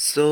So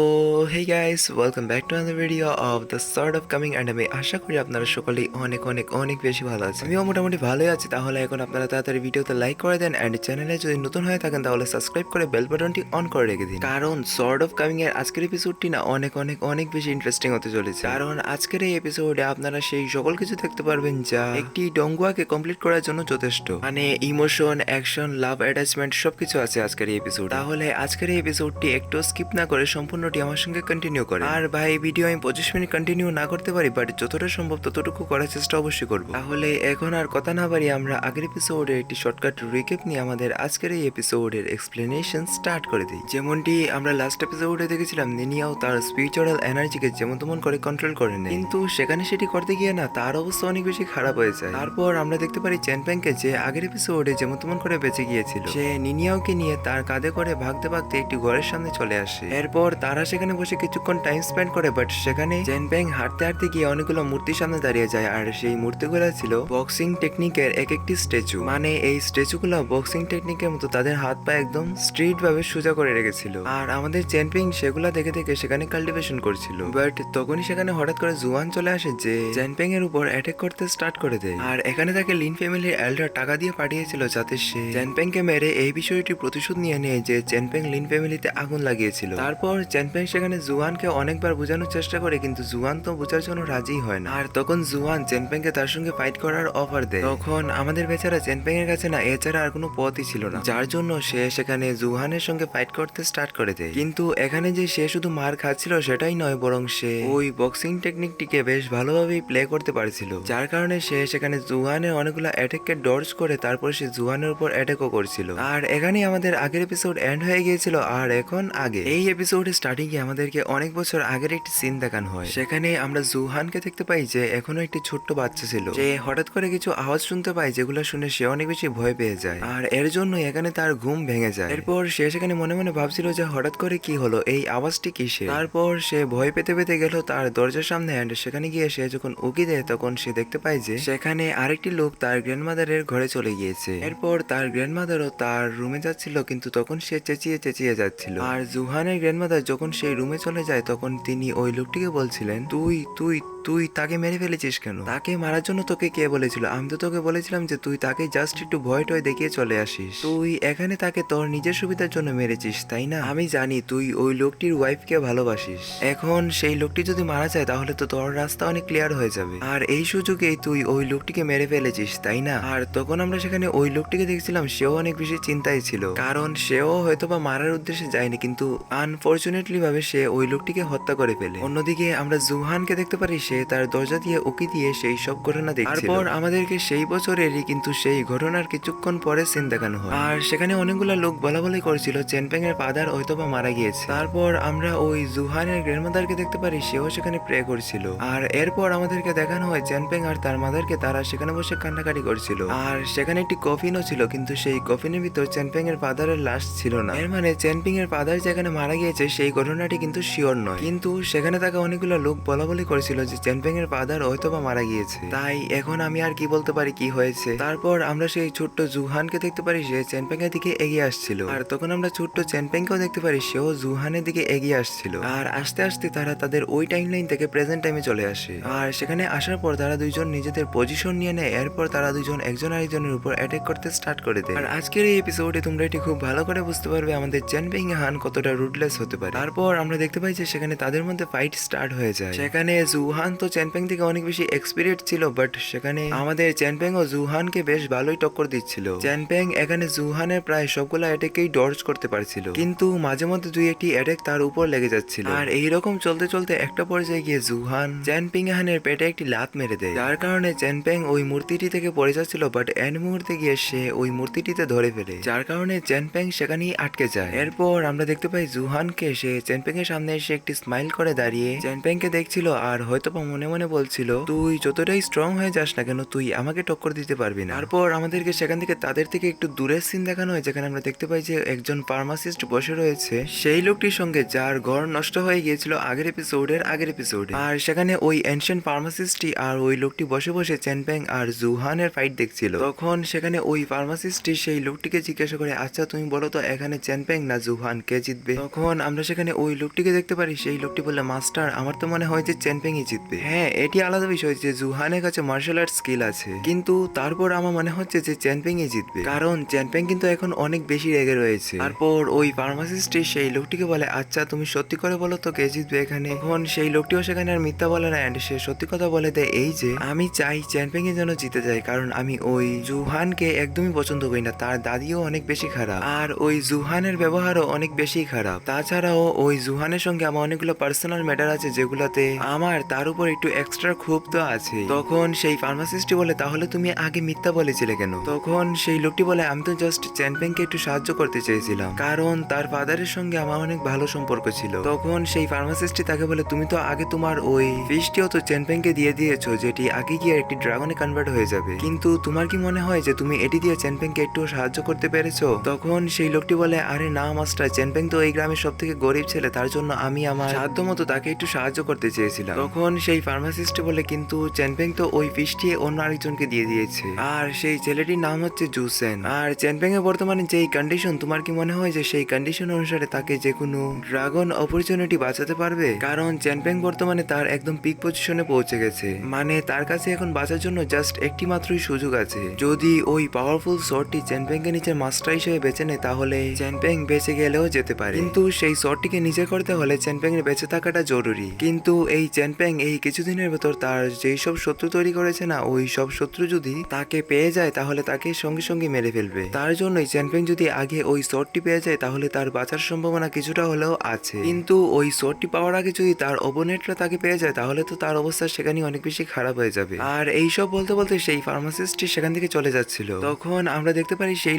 hey guys, welcome back to another video of the sort of coming and আমি আশা করি আপনারা সকলেই অনেক অনেক অনেক বেশি ভালো আছেন। আমিও মোটামুটি ভালোই আছি। তাহলে এখন আপনারা তাড়াতাড়ি ভিডিওতে লাইক করে দেন অ্যান্ড চ্যানেলে যদি নতুন হয়ে থাকেন তাহলে সাবস্ক্রাইব করে বেল বাটনটি অন করে রেখে দিন, কারণ সর্ট অফ কামিং এর আজকের এপিসোডটি না অনেক অনেক অনেক বেশি ইন্টারেস্টিং হতে চলেছে। কারণ আজকের এই এপিসোডে আপনারা সেই সকল কিছু দেখতে পারবেন যা একটি ডঙ্গুয়াকে কমপ্লিট করার জন্য যথেষ্ট। মানে ইমোশন, অ্যাকশন, লাভ, অ্যাটাচমেন্ট সবকিছু আছে আজকের এই এপিসোড। তাহলে আজকের এই এপিসোডটি একটু স্কিপ না করে সম্পূর্ণটি আমার সঙ্গে কন্টিনিউ করে। আর ভাই, ভিডিও আমি 25 মিনিট কন্টিনিউ না করতে পারি, বাট যতটা সম্ভব ততটুকু করার চেষ্টা অবশ্যই করবো। তাহলে এখন আর কথা না বাড়ি আমরা আগের এপিসোডের একটি শর্টকাট রিক্যাপ নিয়ে আমাদের আজকের এই এপিসোডের এক্সপ্লেনেশন স্টার্ট করে দিই। যেমনটি আমরা লাস্ট এপিসোডে দেখেছিলাম, নিনিয়াও তার স্পিরিচুয়াল এনার্জিকে যেমন তেমন করে কন্ট্রোল করে নেয়, কিন্তু সেখানে সেটি করতে গিয়ে না তার অবস্থা অনেক বেশি খারাপ হয়ে যায়। তারপর আমরা দেখতে পারি চ্যানপ্যাংকে, যে আগের এপিসোডে যেমন তেমন করে বেঁচে গিয়েছিল, সে নিনিয়াওকে নিয়ে তার কাঁধে করে ভাগতে ভাগতে একটি ঘরের সামনে চলে আসে। এরপর তারা সেখানে বসে কিছুক্ষণ টাইম স্পেন্ড করে, বাট সেখানে চ্যানপ্যাং হাঁটতে হাঁটতে গিয়ে অনেকগুলো মূর্তির সামনে দাঁড়িয়ে যায়। আর সেই মূর্তিগুলো ছিল বক্সিং টেকনিকের এক একটি স্ট্যাচু। মানে এই স্ট্যাচুগুলো বক্সিং টেকনিকের মতো তাদের হাত পা একদম স্ট্রেট ভাবে সোজা করে রেখেছিল। আর আমাদের চ্যানপ্যাং সেগুলা দেখে দেখে সেখানে কাল্টিভেশন করছিল। বাট তখনই সেখানে হঠাৎ করে জুয়ান চলে আসে, যে চ্যানপ্যাং এর উপর অ্যাটাক করতে স্টার্ট করে দেয়। আর এখানে তাকে লিন ফ্যামিলির এল্ডার টাকা দিয়ে পাঠিয়েছিল যাতে সে চ্যানপ্যাংকে মেরে এই বিষয়টি প্রতিশোধ নিয়ে নেয় যে চ্যানপ্যাং লিন ফ্যামিলিতে আগুন লাগিয়েছিল। তারপর চ্যানপ্যাং সেখানে জুয়ানকে অনেকবার বোঝানোর চেষ্টা করে, কিন্তু জুয়ান তো বোঝার জন্য রাজি হয় না। আর তখন জুয়ান চ্যানপ্যাংকে তার সঙ্গে ফাইট করার অফার দেয়। তখন আমাদের বেচারা চ্যানপ্যাং এর কাছে না এছাড়া আর কোনো পথই ছিল না, যার জন্য সে সেখানে জুহানের সঙ্গে ফাইট করতে স্টার্ট করে দেয়। কিন্তু এখানে যে সে শুধু মার খাচ্ছিল সেটাই নয়, বরং সে ওই বক্সিং টেকনিকটিকে বেশ ভালোভাবেই প্লে করতে পারছিল, যার কারণে সে সেখানে জুহানের অনেকগুলো অ্যাটাককে ডর্জ করে তারপর সে জুহানের উপর অ্যাটাকও করছিল। আর এখানেই আমাদের আগের এপিসোড এন্ড হয়ে গিয়েছিল। আর এখন আগে এই এপিসোডে স্টার্টিং এ আমাদেরকে অনেক বছর আগের একটি সিন দেখানো হয়। সেখানে আমরা জুহানকে দেখতে পাই যে এখনো একটি ছোট্ট বাচ্চা ছিল, যে হঠাৎ করে কিছু আওয়াজ শুনতে পায়, যেগুলো শুনে সে অনেক বেশি ভয় পেয়ে যায়। আর এর জন্য এখানে তার ঘুম ভেঙে যায়। এরপর সে সেখানে মনে মনে ভাবছিল যে হঠাৎ করে কি হলো, এই আওয়াজটি কিসের। তারপর সে ভয় পেতে পেতে গেল তার দরজার সামনে, এন্ড সেখানে গিয়ে সে যখন উকি দেয় তখন সে দেখতে পায় যে সেখানে আরেকটি লোক তার গ্র্যান্ডমাদারের ঘরে চলে গিয়েছে। এরপর তার গ্র্যান্ডমাদারও তার রুমে যাচ্ছিল, কিন্তু তখন সে চেঁচিয়ে চেঁচিয়ে যাচ্ছিল। আর জুহানের গ্র্যান্ডমাদার যখন সেই রুমে চলে যায় তখন তিনি ওই লোকটিকে বলছিলেন, তুই তুই তুই তাকে মেরে ফেলেছিস কেন? তাকে মারার জন্য তোকে কে বলেছিল? আমি তো তোকে বলেছিলাম যে তুই তাকে জাস্ট একটু ভয় টয় দেখিয়ে চলে আসিস। তুই এখানে তাকে তোর নিজের সুবিধার জন্য মেরেছিস, তাই না? আমি জানি তুই ওই লোকটির ওয়াইফকে ভালোবাসিস। এখন সেই লোকটি যদি মারা যায় তাহলে তো তোর রাস্তা অনেক ক্লিয়ার হয়ে যাবে, আর এই সুযোগেই তুই ওই লোকটিকে মেরে ফেলেছিস, তাই না? আর তখন আমরা সেখানে ওই লোকটিকে দেখছিলাম, সেও অনেক বেশি চিন্তায় ছিল, কারণ সেও হয়তোবা মারার উদ্দেশ্যে যায়নি, কিন্তু আনফরচুনেটলি ভাবে সে ওই লোকটিকে হত্যা করে ফেলে। অন্যদিকে আমরা জুহানকে দেখতে পারি, সে তার দরজা দিয়ে উকি দিয়ে সেই সব ঘটনা দেখছিল। তারপর আমাদেরকে সেই বছরেরই কিন্তু সেই ঘটনার কিছুক্ষণ পরে সিন দেখানো হয়। আর সেখানে অনেকগুলো লোক বলা বলাই করেছিল চ্যানপ্যাং এর ফাদার হয়তোবা মারা গিয়েছে। তারপর আমরা ওই জুহানের গ্র্যান্ডমাদারকে দেখতে পারি, সেও সেখানে প্রে করছিল। আর এরপর আমাদেরকে দেখানো হয় চ্যানপ্যাং আর তার মাদারকে, তারা সেখানে বসে কান্নাকাটি করছিল। আর সেখানে একটি কফিনও ছিল, কিন্তু সেই কফিনের ভিতর চ্যানপ্যাং এর ফাদারের লাশ ছিল না। এর মানে চ্যানপ্যাং এর ফাদার যেখানে মারা গিয়েছে সেই ঘটনাটি কিন্তু শিওর নয়, কিন্তু সেখানে থাকা অনেকগুলো লোক বলা বলি করেছিল যে চ্যানপ্যাং এর ফাদার হয়তোবা মারা গিয়েছে। তাই এখন আমি আর কি বলতে পারি কি হয়েছে। তারপর আমরা সেই ছোট্ট জুহানকে দেখতে পারি, সে চ্যানপ্যাং এর দিকে এগিয়ে আসছিল। আর তখন আমরা ছোট্ট চ্যানপ্যাংকেও দেখতে পারি, সেও জুহানের দিকে এগিয়ে আসছিল। আর আস্তে আস্তে তারা তাদের ওই টাইম লাইন থেকে প্রেজেন্ট টাইমে চলে আসে। আর সেখানে আসার পর তারা দুইজন নিজেদের পজিশন নিয়ে নেয়। এরপর তারা দুইজন একজন আরেকজনের উপর অ্যাটাক করতে স্টার্ট করে দেয়। আর আজকের এই এপিসোডে তোমরা এটি খুব ভালো করে বুঝতে পারবে আমাদের চ্যানপ্যাং হান কতটা রুটলেস হতে পারে। তারপর আমরা দেখতে পাই যে সেখানে তাদের মধ্যে ফাইট স্টার্ট হয়ে যায়। সেখানে জুহান তো চ্যানপ্যাং থেকে অনেক বেশি এক্সপিরিয়েন্স ছিল, বাট সেখানে আমাদের চ্যানপ্যাং ও জুহানকে বেশ ভালোই টক্কর দিচ্ছিল। চ্যানপ্যাং এখানে জুহানের প্রায় সবগুলো অ্যাটাকেই ডর্জ করতে পারছিল, কিন্তু মাঝে মধ্যে দুই একটি অ্যাটাক তার উপর লেগে যাচ্ছিল। আর এইরকম চলতে চলতে একটা পর্যায়ে গিয়ে জুহান চ্যানপ্যাং হানের পেটে একটি লাত মেরে দেয়, যার কারণে চ্যানপ্যাং ওই মূর্তিটি থেকে পড়ে যাচ্ছিল, বাট এন্ড মুহূর্তে গিয়ে সে ওই মূর্তিটিতে ধরে ফেলে, যার কারণে চ্যানপ্যাং সেখানেই আটকে যায়। এরপর আমরা দেখতে পাই জুহানকে, সে চ্যানপ্যাং এর সামনে এসে একটি স্মাইল করে দাঁড়িয়ে চ্যানপ্যাংকে দেখছিল। আর হয়তো আপা মনে মনে বলছিল, তুই যতটাই স্ট্রং হয়ে যাস না কেন তুই আমাকে টক্কর দিতে পারবি না। তারপর আমাদেরকে সেখান থেকে তাদের থেকে একটু দূরের সিন দেখানো হয়, যেখানে আমরা দেখতে পাই যে একজন ফার্মাসিস্ট বসে রয়েছে সেই লোকটির সঙ্গে যার ঘর নষ্ট হয়ে গিয়েছিল আগের এপিসোডে। আর সেখানে ওই এনশিয়েন্ট ফার্মাসিস্টটি আর ওই লোকটি বসে বসে চেনপেং আর জুহানের ফাইট দেখছিল। তখন সেখানে ওই ফার্মাসিস্টটি সেই লোকটিকে জিজ্ঞাসা করে, আচ্ছা তুমি বলো তো এখানে চেনপেং না জুহান কে জিতবে? তখন আমরা সেখানে ওই লোকটিকে দেখতে পারি, সেই লোকটি বলে, মাস্টার আমার তো মনে হয় যে চেনপেংই জিতবে। হ্যাঁ, এটি আলাদা বিষয় যে জুহানের কাছে মার্শাল আর্ট স্কিল আছে, কিন্তু তারপর আমার মনে হচ্ছে যে চেনপেংই জিতবে, কারণ চেনপেং কিন্তু এখন অনেক বেশি রেগে রয়েছে। তারপর ওই ফার্মাসিস্টটি সেই লোকটিকে বলে, আচ্ছা তুমি সত্যি করে বলো তো কে জিতবে এখানে? তখন সেই লোকটিও সেখানে আর মিথ্যা বলে না, এন্ড সে সত্যি কথা বলে দেয় এই যে আমি চাই চেনপেং এ যেন জিতে যায়, কারণ আমি ওই জুহানকে একদমই পছন্দ করি না, তার দাদিও অনেক বেশি খারাপ আর ওই জুহানের ব্যবহারও অনেক বেশি খারাপ। তাছাড়াও ওই জুহানের সঙ্গে আমার অনেকগুলো পার্সোনাল ম্যাটার আছে যেগুলাতে আমার তার উপর একটু এক্সট্রা ক্ষোভ তো আছে। তখন সেই ফার্মাসিস্টটি বলে, তাহলে তুমি আগে মিথ্যা বলেছিলে কেন? তখন সেই লোকটি বলে, আমি তো জাস্ট চেনপেংকে একটু সাহায্য করতে চেয়েছিলাম, কারণ তার ফাদারের সঙ্গে আমার অনেক ভালো সম্পর্ক ছিল। তখন সেই ফার্মাসিস্টটি তাকে বলে, তুমি তো আগে তোমার ওই ফিশটিও তো চেনপেংকে দিয়ে দিয়েছো, যেটি আগে গিয়ে একটি ড্রাগনে কনভার্ট হয়ে যাবে, কিন্তু তোমার কি মনে হয় যে তুমি এটি দিয়ে চেনপেংকে একটু সাহায্য করতে পেরেছো? তখন সেই লোকটি বলে, আরে না মাস্টার, চেনপেং তো এই গ্রামের সব থেকে গরিব ছেলে, তার জন্য আমি আমার সাধ্য মতো তাকে একটু সাহায্য করতে চেয়েছিলাম। তখন সেই ফার্মাসিস্ট বলে, কিন্তু চেনপেং তো ওই ফিশটি অন্য আরেকজনকে দিয়ে দিয়েছে, আর সেই ছেলেটির নাম হচ্ছে জুসেন। আর চেনপেং এর বর্তমানে যেই কন্ডিশন, তোমার কি মনে হয় যে সেই কন্ডিশন অনুসারে তাকে যে কোনো ড্রাগন অপরচুনিটি বাঁচাতে পারবে? কারণ চেনপেং বর্তমানে তার একদম পিক পজিশনে পৌঁছে গেছে, মানে তার কাছে এখন বাঁচার জন্য জাস্ট একটি মাত্রই সুযোগ আছে, যদি ওই পাওয়ারফুল শটটি চেনপেংকে নিজের মাস্টার হিসেবে বেছে নেয় তাহলে চেনপেং বেঁচে গেলেও যেতে পারে, কিন্তু সেই শটটিকে নিজে করতে হলে চেনপেং এর বেঁচে থাকাটা জরুরি। কিন্তু এই চেনপেং এই কিছুদিনের ভেতর তার যেই সব শত্রু তৈরি করেছে না, ওই সব শত্রু যদি তাকে পেয়ে যায় তাহলে তাকে সঙ্গে সঙ্গে মেরে ফেলবে। তার জন্যই চেনপেং যদি আগে ওই শটটি পেয়ে যায় তাহলে তার বাঁচার সম্ভাবনা কিছুটা হলেও আছে, কিন্তু ওই শটটি পাওয়ার আগে যদি তার অপোনেন্টরা তাকে পেয়ে যায় তাহলে তো তার অবস্থা সেখানে অনেক বেশি খারাপ হয়ে যাবে। আর এইসব বলতে বলতে সেই ফার্মাসিস্টটি সেখান থেকে চলে যাচ্ছিল। তখন আমরা দেখতে পারি সেই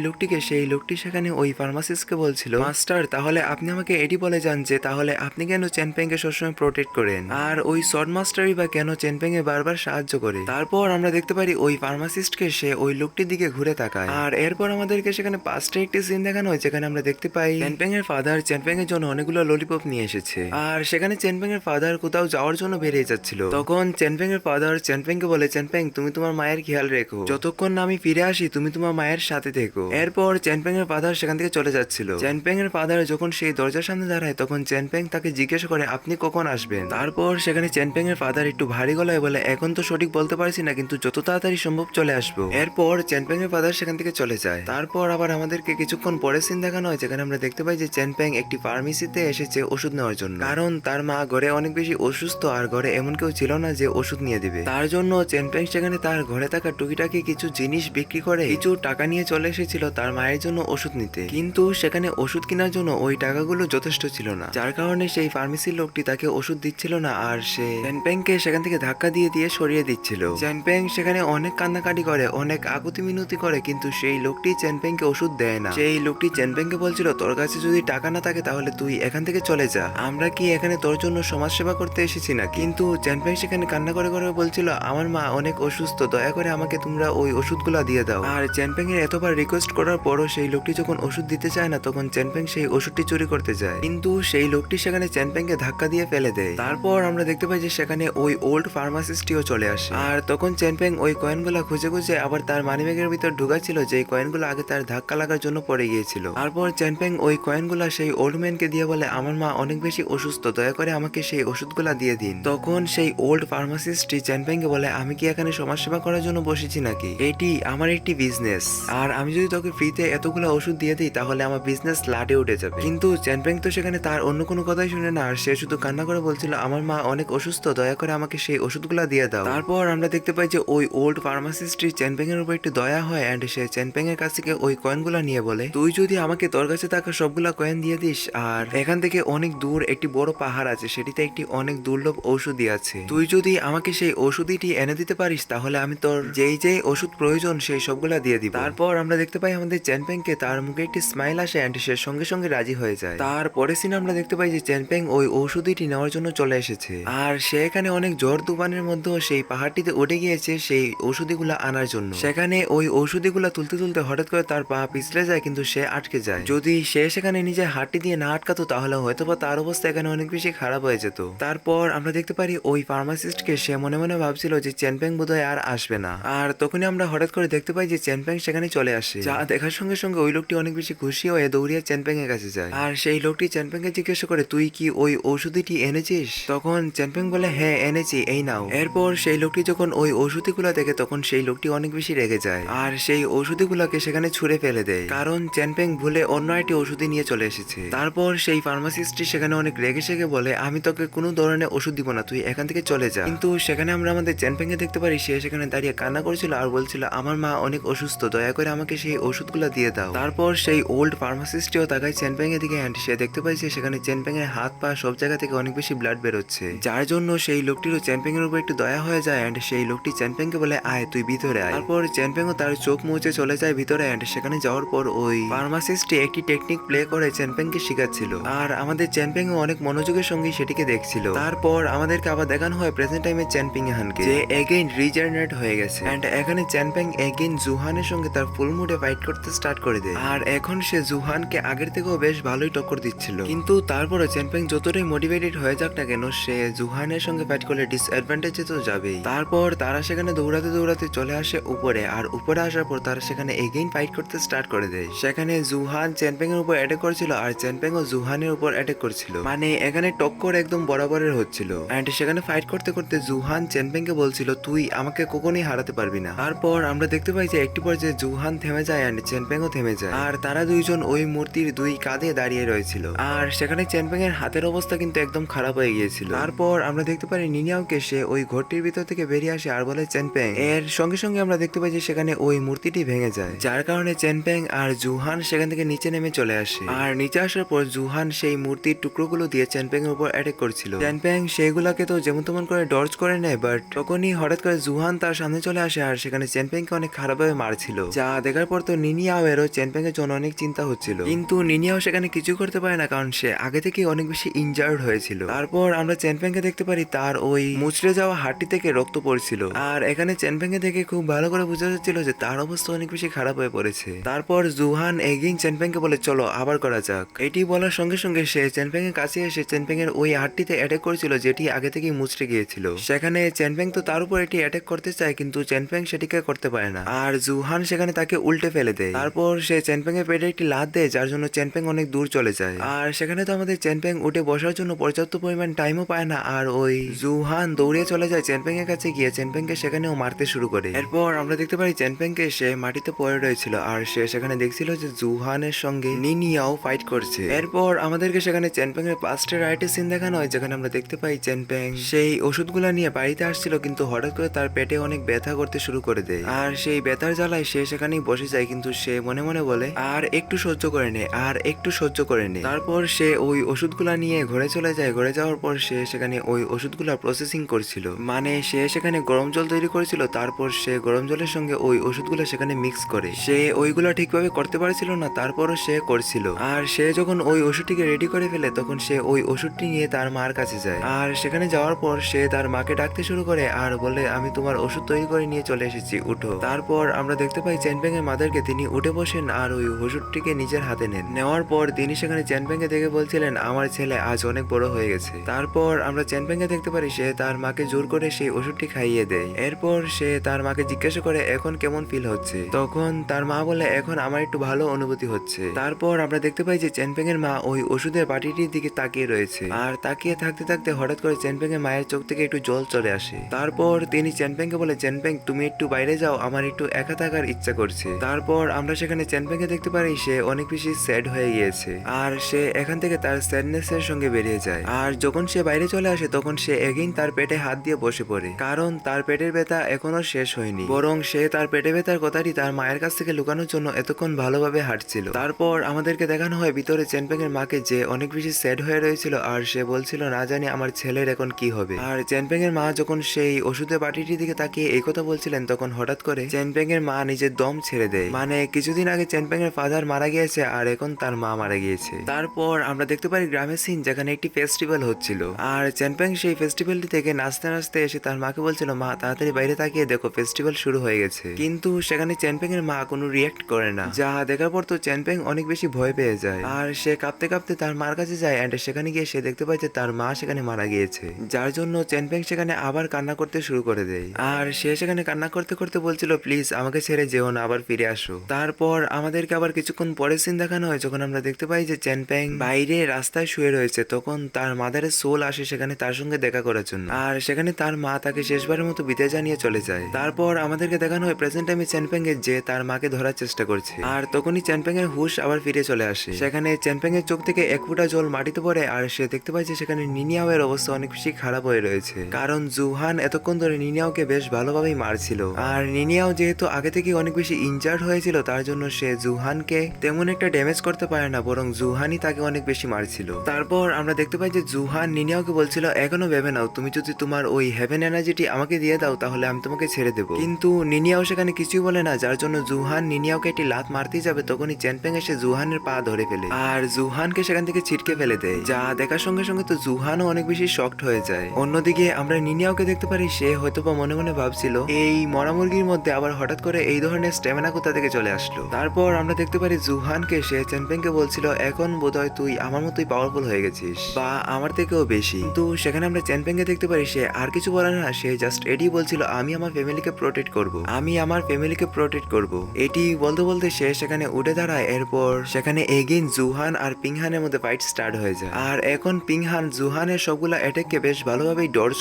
লোকটি সেখানে ওই ফার্মাসিস্টকে বলছিল, মাস্টার তাহলে আপনি আমাকে এটি বলে যান যে তাহলে আপনি কেন চেনপেংকে সবসময় প্রোটেক্ট করেন, আর ওই শর্ট মাস্টারই বা কেন চেনপেংকে বারবার সাহায্য করে? তারপর আমরা দেখতে পারি ওই ফার্মাসিস্টকে সে ওই লোকটির দিকে ঘুরে তাকায়, আর এরপর আমাদেরকে সেখানে পাঁচটা একটি সিন দেখানো হয়, যেখানে আমরা দেখতে পাই চেনপেং এর ফাদার চেনপেং এর জন্য অনেকগুলো ললিপপ নিয়ে এসেছে, আর সেখানে চেনপেং এর ফাদার কোথাও যাওয়ার জন্য বেরিয়ে যাচ্ছিল। তখন চেনপেং এর ফাদার চেনপেংকে বলে, চেনপেং তুমি তোমার মায়ের খেয়াল রেখো, যতক্ষণ না আমি ফিরে আসি তুমি তোমার মায়ের সাথে থেকো। এরপর চেনপেং এর ফাদার সেখান থেকে চলে যাচ্ছিল। চেনপেং এর ফাদার যখন সেই দরজার সামনে দাঁড়ায় তখন চেনপেং তাকে জিজ্ঞেস করে, আপনি কখন আসবেন? তারপর সেখানে চেনপেং এর ফাদার একটু ভারী গলায় বলে, এখন তো সঠিক বলতে পারছি না, কিন্তু যত তাড়াতাড়ি সম্ভব চলে আসবো। এরপর চেনপেং এর ফাদার সেখান থেকে চলে যায়। তারপর আবার আমাদেরকে কিছুক্ষণ পরে সিন দেখানো হয়, যেখানে আমরা দেখতে পাই যে চেনপেং একটি ফার্মেসিতে এসেছে ওষুধ নেওয়ার জন্য, কারণ তার মা ঘরে অনেক বেশি অসুস্থ আর ঘরে এমন কেউ ছিল না যে ওষুধ নিয়ে দিবে। তার জন্য চেনপেং সেখানে তার ঘরে থাকা টুকিটাকি কিছু জিনিস বিক্রি করে কিছু টাকা নিয়ে চলে এসেছিল তার মায়ের জন্য ওষুধ নিতে, কিন্তু সেখানে ওষুধ কেনার জন্য ওই টাকাগুলো যথেষ্ট ছিল না, যার কারণে সেই ফার্মেসির লোকটি তাকে ওষুধ দিচ্ছিল না, আর সে চেনপেংকে সেখান থেকে ধাক্কা দিয়ে দিয়ে সরিয়ে দিচ্ছিল। চেনপেং সেখানে অনেক কান্নাকাটি করে, অনেক আকুতি মিনতি করে, কিন্তু সেই লোকটি চেনপেংকে ওষুধ দেয় না। সেই লোকটি চেনপেংকে বলছিল, তোর কাছে যদি টাকা না থাকে তাহলে তুই এখান থেকে চলে যা, আমরা কি এখানে তোর জন্য সমাজ সেবা করতে এসেছি না? কিন্তু চেনপেং সেখানে কান্না করে করে বলছিল, আমার মা অনেক অসুস্থ, দয়া করে আমাকে তোমরা ওই ওষুধগুলা দিয়ে দাও। আর চেনপেং এর এতবার রিকোয়েস্ট করার পরও সেই লোকটি যখন ওষুধ দিতে চায় না তখন চেনপেং সেই ওষুধটি চুরি করতে যায়, কিন্তু সেই লোকটি সেখানে চেনপেংকে ধাক্কা দিয়ে ফেলে দেয়। তারপর আমরা দেখতে পাই যে সেখানে ওই ওল্ড ফার্মাসিস্টটিও চলে আসে, আর তখন চেনপেং ওই কয়েনগুলা খুঁজে খুঁজে আবার তার মানিব্যাগের ভিতর ঢুকাচ্ছিল, যে কয়েনগুলো আগে তার ধাক্কা লাগার জন্য পড়ে গিয়েছিল। তারপর চেনপেং ওই কয়েনগুলা সেই ওল্ড ম্যানকে দিয়ে বলে, আমার মা অনেক বেশি অসুস্থ, দয়া করে আমাকে সেই ওষুধগুলা দিয়ে দিন। তখন সেই ওল্ড ফার্মাসিস্টটি চেনপেংকে বলে, আমি কি এখানে সমাজসেবা করার জন্য বসেছি নাকি? এটি আমার একটি বিজনেস, আর আমি যদি তোকে ফ্রিতে এতগুলো ওষুধ দিয়ে দিই তাহলে আমার বিজনেস লাটে উঠে যাবে। কিন্তু চেনপেং তো সেখানে তার অন্য কোনো কথাই শুনে না, আর সে শুধু কান্না করে বলছিল, আমার মা অনেক অসুস্থ, দয়া করে আমাকে সেই ওষুধগুলা দিয়ে দাও। তারপর আমরা দেখতে পাই যে ওই ওল্ড ফার্মাসিস্টটি চেনপেং এর উপর একটু দয়া হয়, এন্ড সে চেনপেং এর কাছ থেকে ওই কয়েনগুলা নিয়ে বলে, তুই যদি আমাকে তোর কাছে থাকা সবগুলা কয়েন দিয়ে দিস, আর এখান থেকে অনেক দূর একটি বড় পাহাড় আছে, সেটিতে একটি অনেক দুর্লভ ঔষধি আছে, তুই যদি আমাকে সেই ঔষধিটি এনে দিতে পারিস তাহলে আমি তোর যেই যেই ওষুধ প্রয়োজন সেই সবগুলা দিয়ে দিব। তারপর আমরা দেখতে পাই আমাদের চেনপেংকে তার মুখে একটি স্মাইল আসে, এন্ড সে সঙ্গে সঙ্গে রাজি হয়ে যায়। তারপরে সিনে আমরা দেখতে পাই যে চেনপেং ওই ঔষধিটি নেওয়ার জন্য চলে এসেছে, আর সে এখানে অনেক ঝড় তুফানের মধ্যেও সেই পাহাড়টিতে উঠে গিয়েছে সেই ঔষধিগুলা আনার জন্য। সেখানে ওই ঔষধিগুলা তুলতে তুলতে হঠাৎ করে তার পা পিছলে যায়, কিন্তু সে আটকে যায়। যদি সে সেখানে নিজের হাতটি দিয়ে না আটকাতো তাহলে হয়তোবা তার অবস্থা এখানে অনেক বেশি খারাপ হয়ে যেত। তারপর আমরা দেখতে পারি ওই ফার্মাসিস্টকে সে মনে মনে ভাবছিল যে চেনপেং বোধহয় আর আসবে না। আর তখনই আমরা হঠাৎ করে দেখতে পাই যে চেনপেং সেখানে চলে আসে, যা দেখার সঙ্গে সঙ্গে ওই লোকটি অনেক বেশি খুশি হয়ে দৌড়িয়ে চেনপেং এর কাছে যায়। আর সেই লোকটি চেনপেং কে জিজ্ঞাসা করে, তুই কি ওই ঔষধিটি এনেছিস? তখন চেনপেং বলে, হ্যাঁ এনেছি, এই নাও। এরপর সেই লোকটি যখন ওই ঔষধিগুলা দেখে তখন সেই লোকটি অনেক বেশি রেগে যায় আর সেই ঔষধিগুলাকে সেখানে ছুঁড়ে ফেলে দেয়, কারণ চেনপেং ভুলে অন্য একটি ওষুধি নিয়ে চলে এসেছে। তারপর সেই ফার্মাসিস্টটি সেখানে অনেক রেগে সেগে বলে, আমি তোকে কোনো ধরনের ওষুধ দিব না, তুই এখান থেকে চলে যা। কিন্তু সেখানে আমরা আমাদের চেনপেং কে দেখতে পারি সে সেখানে দাঁড়িয়ে কান্না করেছিল আর বলছিল, আমার মা অনেক অসুস্থ, দয়া করে আমাকে সেই ওষুধগুলো দিয়ে দাও। তারপর সেই ওল্ড ফার্মাসিস্টটিও তাকায় চেনপেং এর দিকে, সে দেখতে পাই যে সেখানে চেনপেং এর হাত পা সব জায়গা থেকে অনেক বেশি ব্লাড বেরোচ্ছে, যার জন্য সেই লোকটিরও চেনপেং এর উপর একটু দয়া হয়ে যায়। এন্ড সেই লোকটি চেনপেং কে বলে, আয় তুই ভিতরে আয়। তারপর চেনপেংও তার চোখ মুছে চলে যায় ভিতরে। এন্ড সেখানে যাওয়ার পর ওই ফার্মাসিস্টটি একটি টেকনিক প্লে করে চেনপেং কে শিখাচ্ছিল আর আমাদের চেনপেং অনেক মনোযোগের সঙ্গে সেটিকে দেখছিল। তারপর আমাদেরকে আবার দেখানো হয় প্রেজেন্ট টাইমে চেনপিং হানকে, যে এগেইন রিজেনারেট হয়ে গেছে। এন্ড এখানে চেনপেং এগেইন জুহানের সঙ্গে তার ফুল মুডে ফাইট করতে স্টার্ট করে দেয় আর এখন সে জুহানকে আগের থেকেও বেশ ভালোই টক্কর দিচ্ছিল। কিন্তু তারপরে চেনপেং যতটাই মোটিভেটেড হয়ে যাক না কেন, সে জুহানের সঙ্গে ফাইট করলে ডিসঅ্যাডভান্টেজে তো যাবেই। তারপর তারা সেখানে দৌড়াতে দৌড়াতে চলে আসে উপরে, আর উপরে আসার পর তারা সেখানে এগেইন ফাইট করতে স্টার্ট করে দেয়। সেখানে জুহান চেনপেং এর উপর অ্যাটাক করছিল আর চেনপেং ও জুহানের উপর অ্যাটাক করছিল, মানে এখানে টক্কর একদম বরাবরের হচ্ছিল। এন্ড সেখানে ফাইট করতে করতে জুহান চেনপেং কে বলছিল, তুই আমাকে কখনোই হারাতে পারবি না। তারপর আমরা দেখতে পাই যে একটি পর্যায়ে জুহান থেমে যায় এন্ড চেনপেং ও থেমে যায়, আর তারা দুইজন ওই মূর্তির দুই কাঁধে দাঁড়িয়ে রয়েছিল। আর সেখানে চেনপেং এর হাতের অবস্থা কিন্তু একদম খারাপ হয়ে গিয়েছিল। তারপর আমরা দেখতে পারি নিনিয়াওকে, সে ওই ঘরটির ভিতর থেকে বেরিয়ে আসে আর বলে চেনপেং। এর সঙ্গে সঙ্গে আমরা দেখতে পাই যে সেখানে ওই মূর্তিটি ভেঙে যায়, যার কারণে চেনপেং আর জুহান সেখান থেকে নিচে নেমে চলে আসে। আর নিচে আসার পর জুহান সেই মূর্তির টুকরোগুলো দিয়ে চেনপেং এর উপর অ্যাটাক করছিল। চেনপেং সেগুলাকে তো যেমন তেমন করে ডর্জ করে নেয়, বাট তখনই হঠাৎ করে জুহান তার সামনে চলে আসে আর সেখানে চেনপেং কে অনেক খারাপভাবে মারছিল, যা দেখার পর তো নিনিয়াও এরও চেনপেং এর জন্য অনেক চিন্তা হচ্ছিল। কিন্তু নিনিয়াও সেখানে কিছু করতে পারে না, কারণ সে আগে থেকে অনেক বেশি ইনজার্ড হয়েছিল। তারপর আমরা চেনপেং কে দেখতে পারি তার ওই মুচড়ে যাওয়া হাড়টি থেকে রক্ত পড়ছিল, আর এখানে চেনপেং কে দেখে খুব ভালো করে বোঝা যাচ্ছিল যে তার অবস্থা অনেক বেশি খারাপ হয়ে পড়েছে। তারপর জুহান এগেইন চেনপেং কে বলে, চলো আবার করা যাক। এটি বলার সঙ্গে সঙ্গে সে চেনপেং এর কাছে এসে চেনপেং এর ওই হাড়টিতে অ্যাটাক করেছিল যেটি আগে থেকেই মুচড়ে গিয়েছিল। সেখানে চেনপেং তো তার উপর এটি অ্যাটাক করতে চায়, কিন্তু চেনপেং সেটিকে করতে পারে না, আর জুহান সেখানে তাকে উল্টে ফেলে দেয়। তারপর সে চেনপেং এর পেটে একটি লাথ দেয়, যার জন্য চেনপেং অনেক দূর চলে যায়। আর সেখানে তো আমাদের চেনপেং উঠে বসার জন্য পর্যাপ্ত পরিমাণ টাইমও পায় না, আর ওই জুহান দৌড়ে চলে যায় চেনপেং এর কাছে গিয়ে চেনপেং কে সেখানেও মারতে শুরু করে। এরপর আমরা দেখতে পাই চেনপেং কে সে মাটিতে পড়ে রয়েছিল, আর সে সেখানে দেখছিল যে জুহানের সঙ্গে নিনিয়াও ফাইট করছে। এরপর আমাদেরকে সেখানে চেনপেং এর পাস্টের রাইটের সিন দেখানো হয়, যেখানে আমরা দেখতে পাই চেনপেং সেই ওষুধগুলা নিয়ে বাড়িতে আসছিল, কিন্তু হঠাৎ করে তার পেটে অনেক ব্যথা করতে শুরু করে দেয়, আর সেই ব্যথার জ্বালায় সে সেখানেই বসে যায়। কিন্তু সে মনে মনে বলে, আর একটু সহ্য করে নে, আর একটু সহ্য করে নে। তারপর সে ওই ওষুধগুলা নিয়ে ঘরে চলে যায়। ঘরে যাওয়ার পর সে সেখানে ওই ওষুধগুলা প্রসেসিং করছিল, মানে সে সেখানে গরম জল তৈরি করেছিল। তারপর সে গরম জলের সঙ্গে ওই ওষুধগুলো সেখানে মিক্স করে। সে ওইগুলা ঠিকভাবে করতে পারছিল না, তারপরও সে করছিল। আর সে যখন ওই ওষুধটিকে রেডি করে ফেলে তখন সে ওই ওষুধটি নিয়ে তার মার কাছে যায়, আর সেখানে যাওয়ার পর সে তার মাকে ডাকতে শুরু করে আর বলে, আমি তোমার ওষুধ তৈরি করে নিয়ে চলে এসেছি, উঠো। তারপর আমরা দেখতে পাই চেনপেং এর মাদারকে, তিনি উঠে বসেন আর ওই ওষুধটিকে নিজের হাতে নেন। নেওয়ার পর তিনি সেখানে চেনপেং কে দেখে বলছিলেন, আমার ছেলে আজ অনেক বড় হয়ে গেছে। তারপর আমরা চেনপেং কে দেখতে পারি সে তার মাকে জোর করে সেই ওষুধটি খাইয়ে দেয়। এরপর সে তার মাকে জিজ্ঞাসা করে এখন কেমন ফিল হচ্ছে। তখন তার মা বলে, এখন আমার একটু ভালো অনুভূতি হচ্ছে। তারপর আমরা দেখতে পাই যে চেনপেং এর মা ওই ওষুধের বাটিটির দিকে তাকিয়ে রয়েছে, আর তাকিয়ে থাকতে থাকতে হঠাৎ করে চেনপেং এর মায়ের চোখ থেকে একটু জল চলে আসে। তারপর তিনি চেনপেং কে বলে, চেনপেং তুমি একটু বাইরে যাও, আমার একটু একা থাকার ইচ্ছা করছে। তারপর আমরা সেখানে চেনপেং কে দেখতে পারি সে অনেক বেশি স্যাড হয়ে গিয়েছে, আর সে এখান থেকে তার স্যাডনেস এর সঙ্গে বেরিয়ে যায়। আর যখন সে বাইরে চলে আসে তখন সে এগেইন তার পেটে হাত দিয়ে বসে পড়ে, কারণ তার পেটের ব্যথা এখনো শেষ হয়নি, বরং সে তার পেটে ব্যথার কথাটি তার মায়ের কাছ থেকে লুকানোর জন্য এতক্ষণ ভালোভাবে হাঁটছিল। তারপর আমাদেরকে দেখানো হয় ভিতরে চেনপেং এর মাকে, যে অনেক বেশি স্যাড হয়ে রয়েছিল, আর সে বলছিল, না জানি আমার ছেলের এখন কি হবে। আর চেনপেং এর মা যখন সেই ওষুধের বাটিটির দিকে তাকিয়ে এই কথা বলছিলেন তখন হঠাৎ করে চেনপেং এর মা নিজের দম ছেড়ে দেয়, মানে কিছুদিন আগে চেনপেং এর ফাদার মারা গিয়েছে আর এখন তার মা মারা গিয়েছে। তারপর আমরা দেখতে পারি গ্রামের সিন, যেখানে একটি ফেস্টিভ্যাল হচ্ছিল, আর চেনপেং সেই ফেস্টিভ্যালটি থেকে নাচতে নাচতে এসে তার মাকে বলছিল, মা তাড়াতাড়ি বাইরে তাকিয়ে দেখো ফেস্টিভ্যাল শুরু হয়ে গেছে। কিন্তু সেখানে চ্যানপেং এর মা কোনো রিয়াক্ট করে না, যা দেখার পর তো চ্যানপেং অনেক বেশি ভয় পেয়ে যায় আর সে কাঁপতে কাঁপতে তার মার কাছে যায় এন্ড সেখানে গিয়ে সে দেখতে পায় যে তার মা সেখানে মারা গিয়েছে, যার জন্য চ্যানপেং সেখানে আবার কান্না করতে শুরু করে দেয়। আর সে সেখানে কান্না করতে করতে বলছিল, প্লিজ আমাকে ছেড়ে যেও না, আবার ফিরে আসো। তারপর আমাদেরকে আবার কিছুক্ষণ পরের সিন দেখানো হয় যখন আমরা দেখতে পাই যে চ্যানপেং বাইরে রাস্তায় শুয়ে রয়েছে। তখন তার মাদারের সোল আসে সেখানে তার সঙ্গে দেখা করার জন্য, আর সেখানে তার মা তাকে শেষবারের মতো বিদায় জানিয়ে চলে যায়। তারপর আমাদেরকে দেখানো হয় প্রেজেন্ট টাইমে চ্যানপেং এর যে তার মাকে ধরার চেষ্টা করছে, আর তখনই চ্যানপেং এর হুশ আবার ফিরে চলে আসে। সেখানে চ্যানপেং এর চোখ থেকে এক ফোঁটা জল মাটিতে পড়ে আর সে দেখতে পায় যে সেখানে নিনিয়াও এর অবস্থা অনেক বেশি খারাপ হয়ে রয়েছে, কারণ জুহান এতক্ষণ ধরে নিনিয়াওকে বেশ ভালোভাবেই মারছিল। আর নিনিয়াও যেহেতু আগে থেকে অনেক বেশি ইনজার্ড হয়েছিল তার জন্য সে জুহানকে তেমন একটা ড্যামেজ করতে পারে না, বরং জুহানই তাকে অনেক বেশি মারছিল। তারপর আমরা দেখতে পাই যে জুহান নিনিয়াওকে বলছিল, এখনো ভেবে নাও, তুমি যদি তোমার ওই হেভেন এনার্জিটি আমাকে দিয়ে দাও তাহলে আমি তোমাকে ছেড়ে দেবো। কিন্তু নিনিয়াও সেখানে কিছুই বলে না, যার জন্য জুহান নিনিয়াওকে একটি লাত মারতেই যাবে তখনই চ্যানপেং এসে জুহানের পা ধরে ফেলে আর জুহানকে সেখান থেকে ছিটকে ফেলে দেয়, যা দেখার সঙ্গে সঙ্গে তো জুহানও অনেক বেশি শকড হয়ে যায়। অন্যদিকে আমরা নিনিয়াওকে দেখতে পারি সে হয়তোবা মনে মনে ভাবছিল এই মরা মুরগির মধ্যে আবার হঠাৎ করে এই ধরনের স্ট্যামিনা কোথা থেকে চলে আসলো। তারপর আমরা দেখতে পারি জুহানকে সে চ্যানপেংকে বলছিল, এখন বোধহয় তুই আমার মতোই পাওয়ারফুল হয়ে গেছিস বা আমার থেকেও বেশি। কিন্তু সেখানে আমরা চ্যানপেংকে দেখতে পারি সে আর কিছু বলে না, সে জাস্ট এটি বলছিল, আমি আমার ফ্যামিলিকে প্রোটেক্ট করব, আমি আমার ফ্যামিলিকে প্রোটেক্ট করব। এটি বলতে বলতে সে সেখানে উঠে দাঁড়ায়। এরপর সেখানে এগেইন জুহান আর পিংহানের মধ্যে ফাইট স্টার্ট হয়ে যায়। আর এখন পিংহান জুহানের সবগুলা অ্যাটাককে বেশ ভালোভাবেই ডর্জ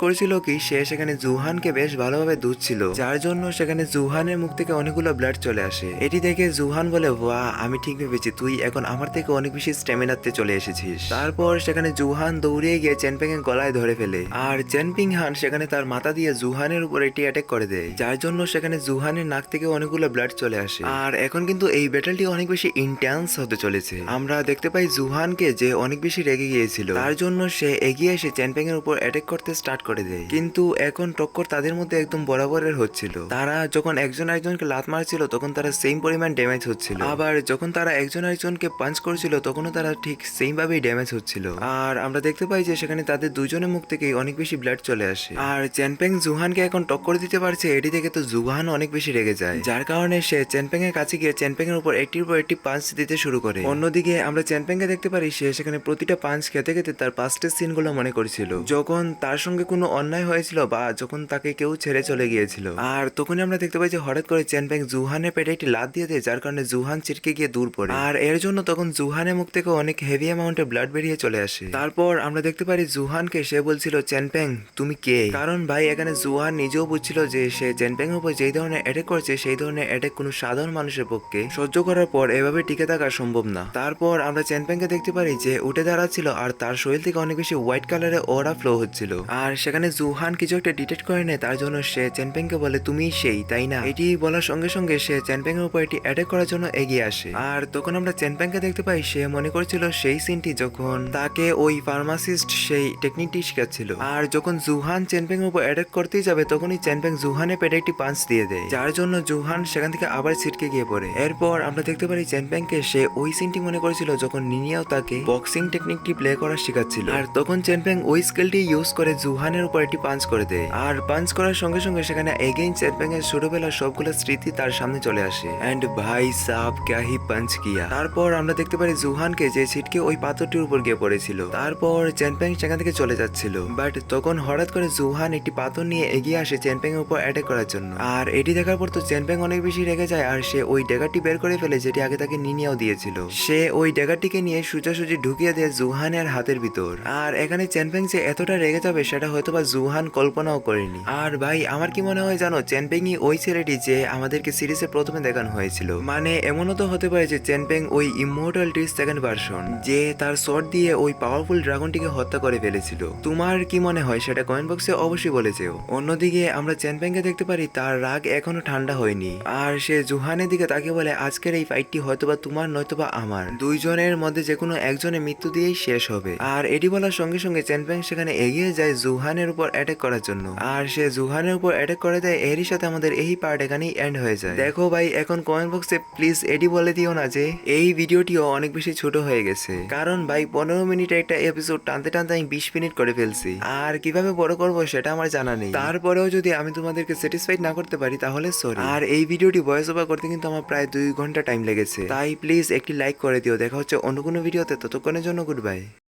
করছিল কি সে সেখানে জুহানকে বেশ ভালোভাবে ধুচ্ছিল, যার জন্য সেখানে জুহানের মুখ থেকে অনেকগুলো ব্লাড চলে আসে। এটি দেখে জুহান বলে, ওয়া আমি ঠিক ভেবেছি, তুই এখন আমার থেকে অনেক বেশি স্ট্যামিনাতে চলে এসেছিস। তারপর সেখানে জুহান দৌড়িয়ে গিয়ে চ্যানপেং এর গলায় ধরে ফেলে আর চ্যানপিংহান সেখানে তার মাথা দিয়ে জুহানের উপর একটি অ্যাটাক করে দেয়, যার জন্য সেখানে জুহানের নাক থেকে অনেকগুলো ব্লাড চলে আসে। আর এখন কিন্তু এই ব্যাটেলটি অনেক বেশি ইন্টেন্স হতে চলেছে। আমরা দেখতে পাই জুহানকে যে অনেক বেশি রেগে গিয়েছিল, তার জন্য সে এগিয়ে এসে চ্যানপেং এর উপর অ্যাটাক করতে স্টার্ট করে দেয়। কিন্তু এখন টক্কর তাদের মধ্যে একদম বরাবরের হচ্ছিল। তারা যখন একজন আরেকজনকে লাত মারছিল তখন তারা সেম পরিমাণ ড্যামেজ হচ্ছিল, আবার যখন তারা একজন আরেকজনকে পাঞ্চ করছিল তখনও তারা ঠিক সেম ভাবেই ড্যামেজ হচ্ছিল। আর আমরা দেখতে পাই যে সেখানে তাদের দুজনের মুখ থেকে অনেক বেশি ব্লাড চলে আসে। আর চ্যানপেং জুহানকে এখন টক্কর দিতে পারছে, এটি দেখে তো জুহান অনেক বেশি রেগে যায়, যার কারণে সে চ্যানপেং এর কাছে গিয়ে চ্যানপেং এর উপর একটির উপর একটি পাঞ্চ দিতে শুরু করে। অন্যদিকে আমরা চ্যানপেংকে দেখতে পারি সে সেখানে প্রতিটা পাঞ্চ খেতে খেতে তার পাস্টের সিনগুলো মনে করছিল, যখন তার সঙ্গে কোনো অন্যায় হয়েছিল বা যখন তাকে কেউ ছেড়ে চলে গিয়েছিল। আর তখনই আমরা দেখতে পাই যে হঠাৎ করে চ্যানপেং জুহানের পেটে একটি লাত দিয়ে দেয়, যার কারণে জুহান ছিটকে গিয়ে দূর পড়ে। আর এর জন্য তখন জুহানের মুখ থেকে অনেক হেভি অ্যামাউন্টে ব্লাড বেরিয়ে চলে আসে। তারপর আমরা দেখতে পারি জুহানকে সে বলছিল, চ্যানপেং তুমি কে? কারণ ভাই এখানে জুহান নিজেও বুঝছিল যে সে চ্যানপেং এর উপর যেই ধরনের অ্যাটাক করছে সেই ধরনের অ্যাটাক কোনো সাধারণ মানুষের পক্ষে সহ্য করার পর এভাবে টিকে থাকা সম্ভব না। তারপর আমরা চ্যানপেংকে দেখতে পারি যে উঠে দাঁড়াচ্ছিল আর তার শরীর থেকে অনেক বেশি হোয়াইট কালারের অরা ফ্লো হচ্ছিল। আর সেখানে জুহান কিছু একটা ডিটেক্ট করে নেয়, তার জন্য সে চ্যানপেংকে বলে, তুমি সেই তাই না? এটি বলার সঙ্গে সঙ্গে সে চ্যানপেং এর উপর এটি অ্যাটাক করার জন্য এগিয়ে আসে। আর তখন আমরা চ্যানপেংকে দেখতে পাই সে মনে করছিল সেই সিনটি যখন তাকে ওই ফার্মাসিস্ট সেই টেকনিকটি শেখাচ্ছিল। আর যখন জুহান চ্যানপেং এর উপর অ্যাটাক করতেই যাবে তখনই চ্যানপেং জুহানের পেটে একটি পাঞ্চ দিয়ে দেয়, যার জন্য জুহান সেখান থেকে আবার ছিটকে গিয়ে পড়ে। এরপর আমরা দেখতে পারি চ্যানপেংকে সে ওই সিনটি মনে করেছিল যখন নিনিয়াও তাকে বক্সিং টেকনিকটি প্লে করা শেখাচ্ছিল। আর তখন চ্যানপেং ওই স্কিলটি ইউজ করে জুহানের উপর একটি পাঞ্চ করে দেয়। আর পাঞ্চ করার সঙ্গে সঙ্গে সেখানে এগেইন চ্যানপেং এর ছোটবেলার সবগুলো স্মৃতি তার সামনে চলে আসে। এন্ড ভাই সাব ক্যা হি পাঞ্চ কিয়া। তারপর আমরা দেখতে পারি জুহানকে যে ছিটকে ওই পাথরটির উপর গিয়ে পড়েছিল। তারপর চ্যানপেং সেখান থেকে চলে যাচ্ছিল, বাট তখন হঠাৎ করে জুহান একটি পাথর নিয়ে এগিয়ে আসে চ্যানপেং এর উপর অ্যাটাক করার জন্য। আর এটি দেখার পর তো চ্যানপেং অনেক বেশি রেগে যায় আর সে ওই ড্যাগারটি বের করে ফেলে যেটি আগে তাকে নিনিয়াও দিয়েছিল। সে ওই ড্যাগারটিকে নিয়ে সোজাসুজি ঢুকিয়ে দেয় জুহানের হাতের ভিতর। আর এখানে চ্যানপেং যে এতটা রেগে যাবে সেটা হয়তোবা জুহান কল্পনাও করেনি। আর ভাই আমার কি মনে হয় জানো, চ্যানপেংই ওই ছেলেটি যে আমাদেরকে সিরিজে প্রথমে দেখানো হয়েছিল। মানে এমনও তো হতে পারে যে চ্যানপেং ওই ইমমর্টালিটির সেকেন্ড ভার্সন, যে তার শট দিয়ে ওই পাওয়ারফুল ড্রাগনটিকে হত্যা করে ফেলেছিল। তোমার কি মনে হয় সেটা কমেন্ট বক্সে অবশ্যই বলে যেও। অন্যদিকে আমরা চ্যানপেংকে দেখতে পারি তার রাগ এখনো ঠান্ডা হয়নি আর সে জুহানের দিকে তাকে বলে, আজকের এই ফাইটটি হয়তোবা তোমার নয়তোবা আমার, দুইজনের মধ্যে যে কোনো একজনের মৃত্যু দিয়েই শেষ হবে। আর এটি বলার সঙ্গে সঙ্গে চ্যানপেং সেখানে এগিয়ে যায় জুহানের উপর অ্যাটাক করার জন্য। আর সে জুহানের উপর অ্যাটাক করে দেয়। এরই সাথে আমাদের এই পার্ট এখানেই এন্ড হয়ে যায়। দেখো ভাই এখন কমেন্ট বক্সে প্লিজ এটি বলে দিও না যে এই ভিডিওটিও অনেক বেশি ছোট হয়ে গেছে, কারণ ভাই 15 মিনিটে একটা এপিসোড টানতে টানতে আমি 20 মিনিট করে ফেলছি। আর কিভাবে বড় করব সেটা আমার জানা নেই। তারপরেও যদি আমি তোমাদেরকে স্যাটিসফাইড না করতে পারি তাহলে সরি। আর এই ভিডিওটি ভয়েস ওভার করতে কিন্তু আমার প্রায় 2 ঘন্টা টাইম লেগেছে। তাই প্লিজ একটি লাইক করে দিও। দেখা হচ্ছে অন্য কোনো ভিডিওতে, ততক্ষণের জন্য গুড বাই।